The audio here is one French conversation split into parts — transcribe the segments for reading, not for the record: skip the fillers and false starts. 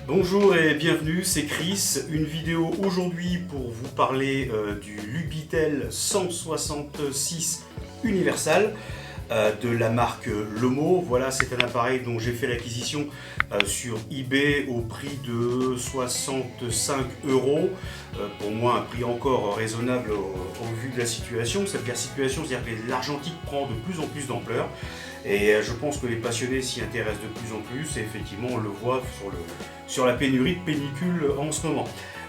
Bonjour et bienvenue, c'est Chris. Une vidéo aujourd'hui pour vous parler du Lubitel 166 Universal de la marque Lomo. Voilà, c'est un appareil dont j'ai fait l'acquisition sur eBay au prix de 65 €. Pour moi, un prix encore raisonnable au vu de la situation. C'est-à-dire que l'argentique prend de plus en plus d'ampleur. Et je pense que les passionnés s'y intéressent de plus en plus et effectivement on le voit sur la pénurie de pellicules en ce moment.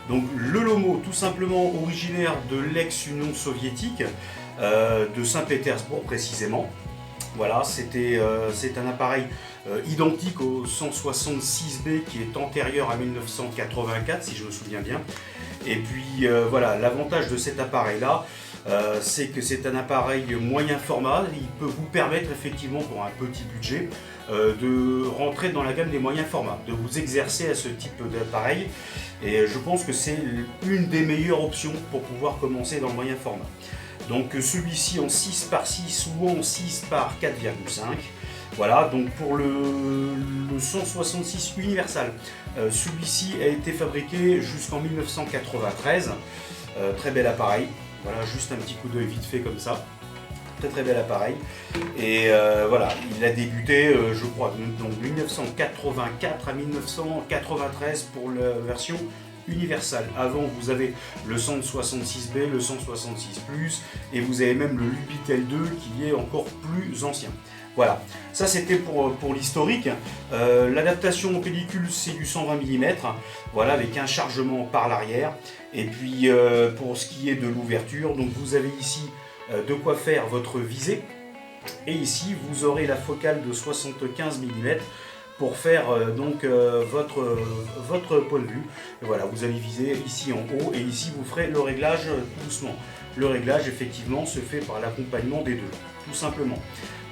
Donc le Lomo, tout simplement originaire de l'ex-Union soviétique, de Saint-Pétersbourg précisément. Voilà, c'est un appareil identique au 166B qui est antérieur à 1984 si je me souviens bien. Et puis voilà, l'avantage de cet appareil-là, c'est que c'est un appareil moyen format. Il peut vous permettre effectivement pour un petit budget de rentrer dans la gamme des moyens formats, de vous exercer à ce type d'appareil. Et je pense que c'est une des meilleures options pour pouvoir commencer dans le moyen format. Donc celui-ci en 6x6 ou en 6x4,5. Voilà, donc pour le 166 Universal, celui-ci a été fabriqué jusqu'en 1993. Très bel appareil. Voilà, juste un petit coup d'œil vite fait comme ça. Très très bel appareil. Et voilà, il a débuté, je crois, donc 1984 à 1993 pour la version Universal. Avant, vous avez le 166B, le 166 Plus, et vous avez même le Lubitel 2 qui est encore plus ancien. Voilà, ça c'était pour l'historique. L'adaptation en pellicule, c'est du 120 mm, voilà, avec un chargement par l'arrière. Et puis pour ce qui est de l'ouverture, donc vous avez ici de quoi faire votre visée. Et ici, vous aurez la focale de 75 mm pour faire votre point de vue. Et voilà, vous allez viser ici en haut et ici vous ferez le réglage doucement. Le réglage effectivement se fait par l'accompagnement des deux, tout simplement.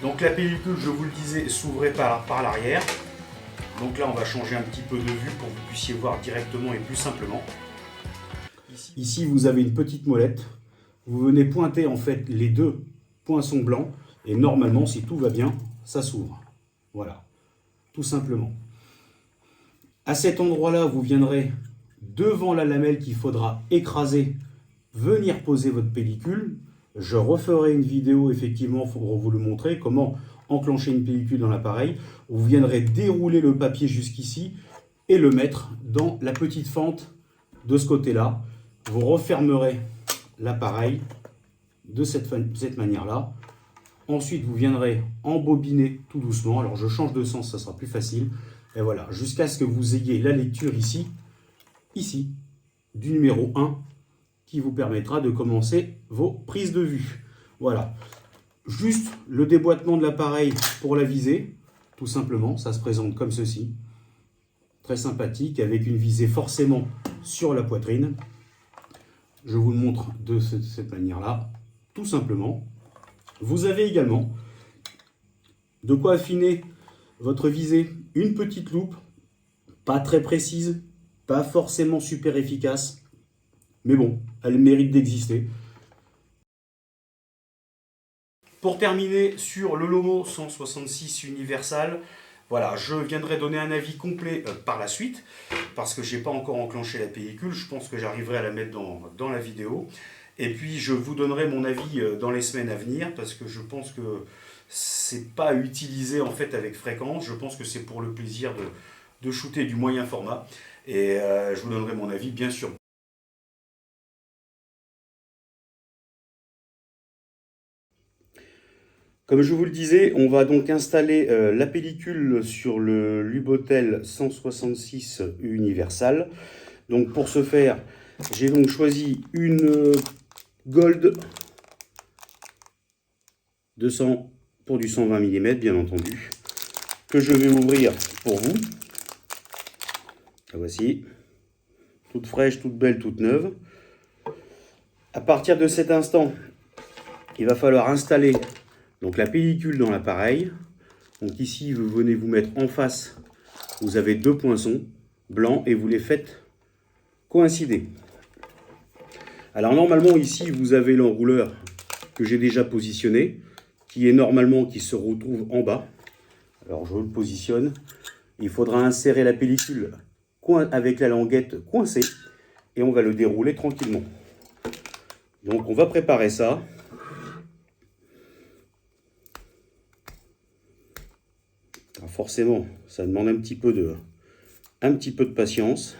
Donc la pellicule, je vous le disais, s'ouvrait par l'arrière. Donc là, on va changer un petit peu de vue pour que vous puissiez voir directement et plus simplement. Ici, vous avez une petite molette. Vous venez pointer en fait les deux poinçons blancs et normalement, si tout va bien, ça s'ouvre. Voilà, tout simplement. À cet endroit-là, vous viendrez devant la lamelle qu'il faudra écraser, venir poser votre pellicule. Je referai une vidéo effectivement pour vous le montrer, comment enclencher une pellicule dans l'appareil. Vous viendrez dérouler le papier jusqu'ici et le mettre dans la petite fente de ce côté-là. Vous refermerez l'appareil de cette manière-là. Ensuite, vous viendrez embobiner tout doucement. Alors, je change de sens, ça sera plus facile. Et voilà, jusqu'à ce que vous ayez la lecture ici, du numéro 1, qui vous permettra de commencer vos prises de vue. Voilà. Juste le déboîtement de l'appareil pour la visée, tout simplement. Ça se présente comme ceci. Très sympathique, avec une visée forcément sur la poitrine. Je vous le montre de cette manière-là, tout simplement. Vous avez également de quoi affiner votre visée. Une petite loupe, pas très précise, pas forcément super efficace, mais bon, elle mérite d'exister. Pour terminer sur le Lomo 166 Universal, voilà, je viendrai donner un avis complet par la suite, parce que je n'ai pas encore enclenché la pellicule, je pense que j'arriverai à la mettre dans la vidéo. Et puis je vous donnerai mon avis dans les semaines à venir, parce que je pense que c'est pas utilisé en fait avec fréquence, je pense que c'est pour le plaisir de shooter du moyen format. Et je vous donnerai mon avis bien sûr. Comme je vous le disais, on va donc installer la pellicule sur le Lubitel 166 Universal. Donc pour ce faire, j'ai donc choisi une Gold 200 pour du 120 mm bien entendu, que je vais ouvrir pour vous. La voici, toute fraîche, toute belle, toute neuve. À partir de cet instant, il va falloir installer donc la pellicule dans l'appareil. Donc ici, vous venez vous mettre en face. Vous avez deux poinçons blancs et vous les faites coïncider. Alors normalement ici, vous avez l'enrouleur que j'ai déjà positionné, qui est normalement, qui se retrouve en bas. Alors je le positionne. Il faudra insérer la pellicule avec la languette coincée et on va le dérouler tranquillement. Donc on va préparer ça. Alors forcément, ça demande un petit peu de patience.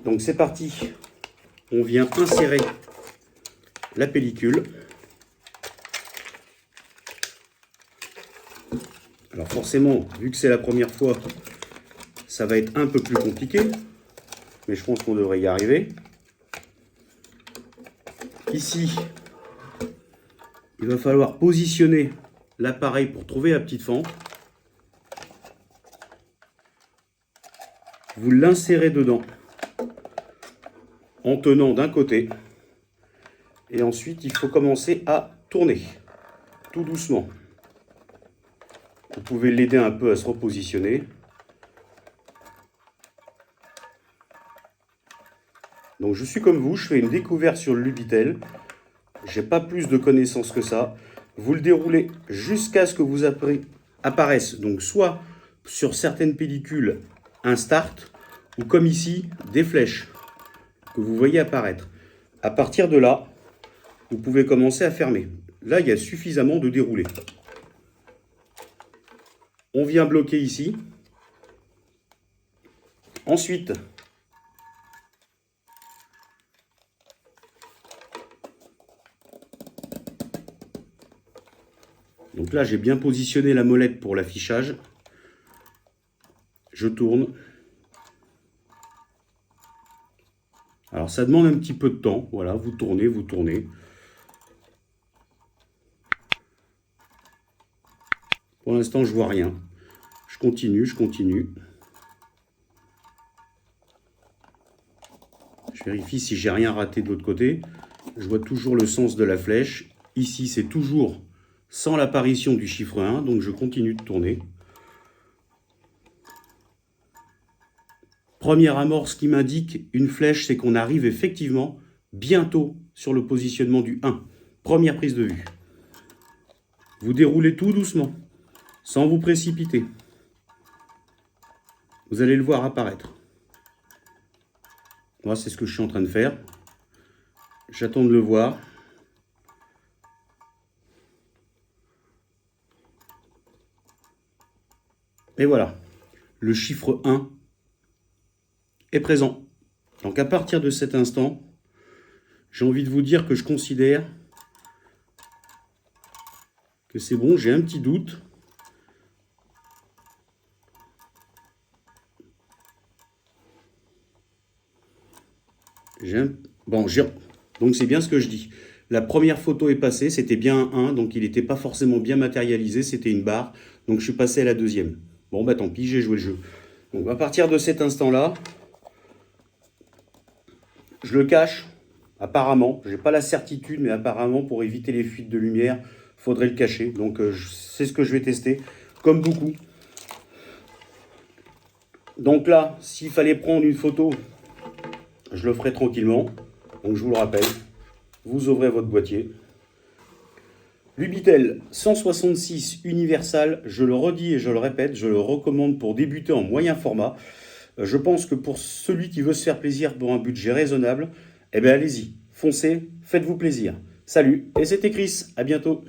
Donc c'est parti, on vient insérer la pellicule. Alors forcément, vu que c'est la première fois, ça va être un peu plus compliqué, mais je pense qu'on devrait y arriver. Ici, il va falloir positionner l'appareil pour trouver la petite fente. Vous l'insérez dedans en tenant d'un côté. Et ensuite, il faut commencer à tourner tout doucement. Vous pouvez l'aider un peu à se repositionner. Donc je suis comme vous, je fais une découverte sur le Lubitel. J'ai pas plus de connaissances que ça. Vous le déroulez jusqu'à ce que vous apparaisse, donc soit sur certaines pellicules un start, ou comme ici, des flèches que vous voyez apparaître. À partir de là, vous pouvez commencer à fermer. Là, il y a suffisamment de déroulé. On vient bloquer ici. Ensuite, donc là, j'ai bien positionné la molette pour l'affichage. Je tourne. Alors, ça demande un petit peu de temps. Voilà, vous tournez, vous tournez. Pour l'instant, je vois rien. Je continue, je continue. Je vérifie si j'ai rien raté de l'autre côté. Je vois toujours le sens de la flèche. Ici, c'est toujours sans l'apparition du chiffre 1. Donc, je continue de tourner. Première amorce qui m'indique une flèche, c'est qu'on arrive effectivement bientôt sur le positionnement du 1. Première prise de vue. Vous déroulez tout doucement, sans vous précipiter. Vous allez le voir apparaître. Moi, c'est ce que je suis en train de faire. J'attends de le voir. Et voilà, le chiffre 1 est présent. Donc à partir de cet instant, j'ai envie de vous dire que je considère que c'est bon. J'ai un petit doute. Donc c'est bien ce que je dis. La première photo est passée, c'était bien un 1, donc il n'était pas forcément bien matérialisé, c'était une barre. Donc je suis passé à la deuxième. Bon bah tant pis, j'ai joué le jeu. Donc à partir de cet instant-là, je le cache, apparemment. Je n'ai pas la certitude, mais apparemment, pour éviter les fuites de lumière, il faudrait le cacher. Donc, c'est ce que je vais tester, comme beaucoup. Donc là, s'il fallait prendre une photo, je le ferai tranquillement. Donc, je vous le rappelle, vous ouvrez votre boîtier. Lubitel 166 Universal, je le redis et je le répète, je le recommande pour débuter en moyen format. Je pense que pour celui qui veut se faire plaisir pour un budget raisonnable, eh bien allez-y, foncez, faites-vous plaisir. Salut, et c'était Chris, à bientôt.